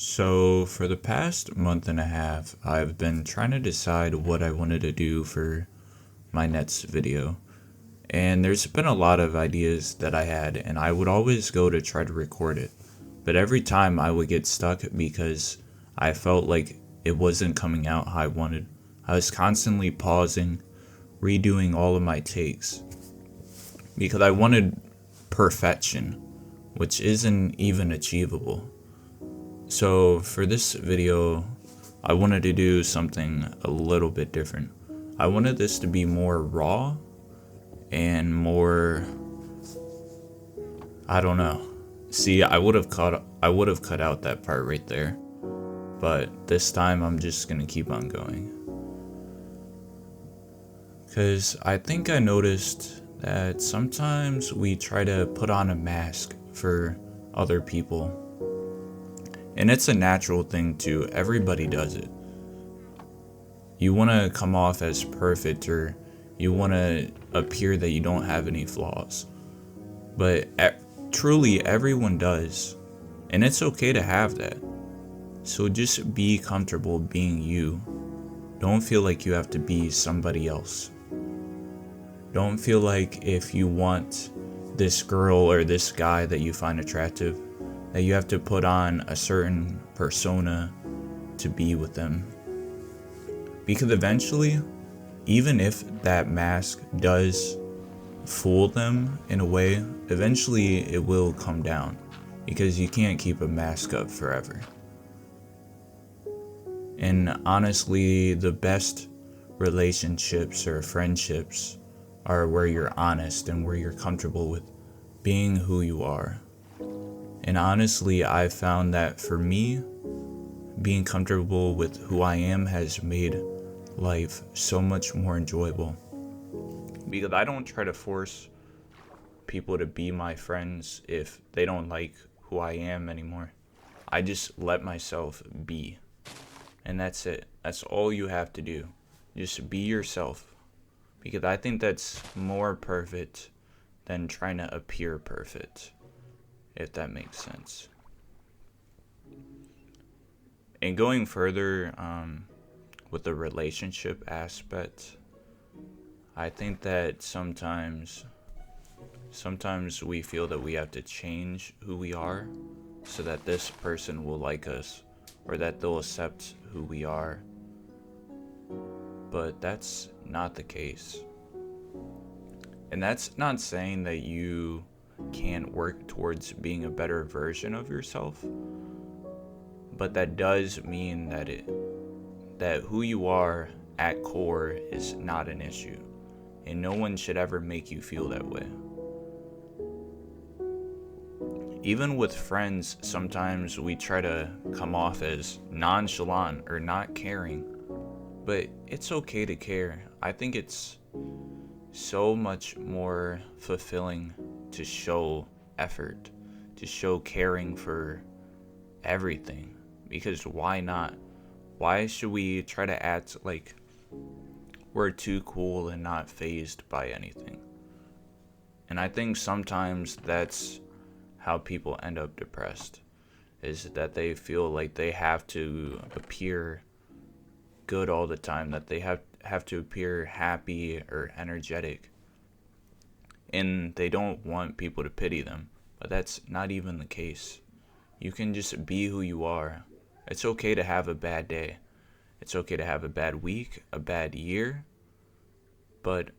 So, for the past month and a half, I've been trying to decide what I wanted to do for my next video. And there's been a lot of ideas that I had, and I would always go to try to record it. But every time I would get stuck because I felt like it wasn't coming out how I wanted. I was constantly pausing, redoing all of my takes because I wanted perfection, which isn't even achievable. So for this video, I wanted to do something a little bit different. I wanted this to be more raw and more, I don't know. See, I would have cut out that part right there. But this time I'm just going to keep on going. Cuz I think I noticed that sometimes we try to put on a mask for other people. And it's a natural thing too. Everybody does it. You want to come off as perfect, or you want to appear that you don't have any flaws. But truly, everyone does. And it's okay to have that. So just be comfortable being you. Don't feel like you have to be somebody else. Don't feel like if you want this girl or this guy that you find attractive, that you have to put on a certain persona to be with them. Because eventually, even if that mask does fool them in a way, eventually it will come down. Because you can't keep a mask up forever. And honestly, the best relationships or friendships are where you're honest and where you're comfortable with being who you are. And honestly, I've found that for me, being comfortable with who I am has made life so much more enjoyable. Because I don't try to force people to be my friends if they don't like who I am anymore. I just let myself be. And that's it. That's all you have to do. Just be yourself. Because I think that's more perfect than trying to appear perfect, if that makes sense. And going further with the relationship aspect, I think that sometimes we feel that we have to change who we are so that this person will like us or that they'll accept who we are. But that's not the case. And that's not saying that you can't work towards being a better version of yourself, but that does mean that who you are at core is not an issue, and no one should ever make you feel that way. Even with friends, sometimes we try to come off as nonchalant or not caring, but it's okay to care. I think it's so much more fulfilling to show effort, to show caring for everything. Because why not? Why should we try to act like we're too cool and not fazed by anything? And I think sometimes that's how people end up depressed, is that they feel like they have to appear good all the time, that they have to appear happy or energetic, and they don't want people to pity them. But that's not even the case. You can just be who you are. It's okay to have a bad day. It's okay to have a bad week, a bad year, but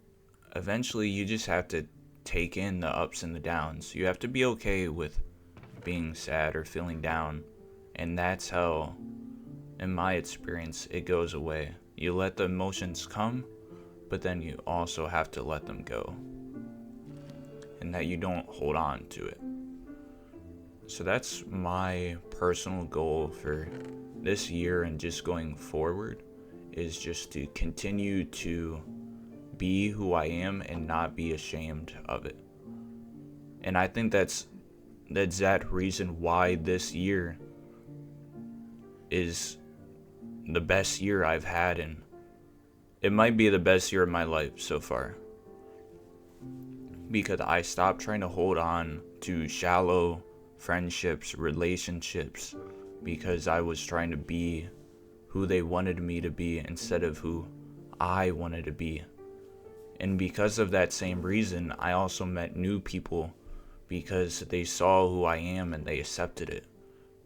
eventually you just have to take in the ups and the downs. You have to be okay with being sad or feeling down, and that's how, in my experience, it goes away. You let the emotions come, but then you also have to let them go, and that you don't hold on to it. So that's my personal goal for this year and just going forward, is just to continue to be who I am and not be ashamed of it. And I think that's the exact reason why this year is the best year I've had, and it might be the best year of my life so far. Because I stopped trying to hold on to shallow friendships, relationships because I was trying to be who they wanted me to be instead of who I wanted to be. And because of that same reason, I also met new people because they saw who I am and they accepted it.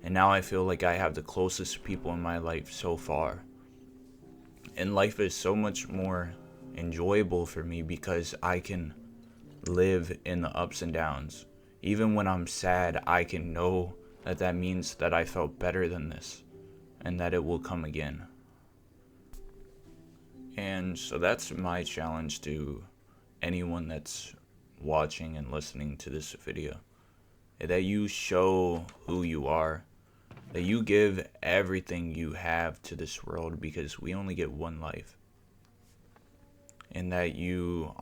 And now I feel like I have the closest people in my life so far. And life is so much more enjoyable for me because I can live in the ups and downs. Even when I'm sad, I can know that that means that I felt better than this and that it will come again. And so that's my challenge to anyone that's watching and listening to this video. That you show who you are. That you give everything you have to this world because we only get one life. And that you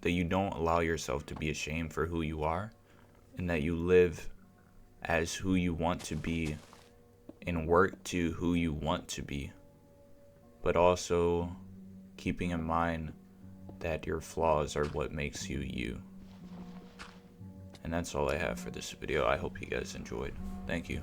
don't allow yourself to be ashamed for who you are. And that you live as who you want to be and work to who you want to be. But also keeping in mind that your flaws are what makes you you. And that's all I have for this video. I hope you guys enjoyed. Thank you.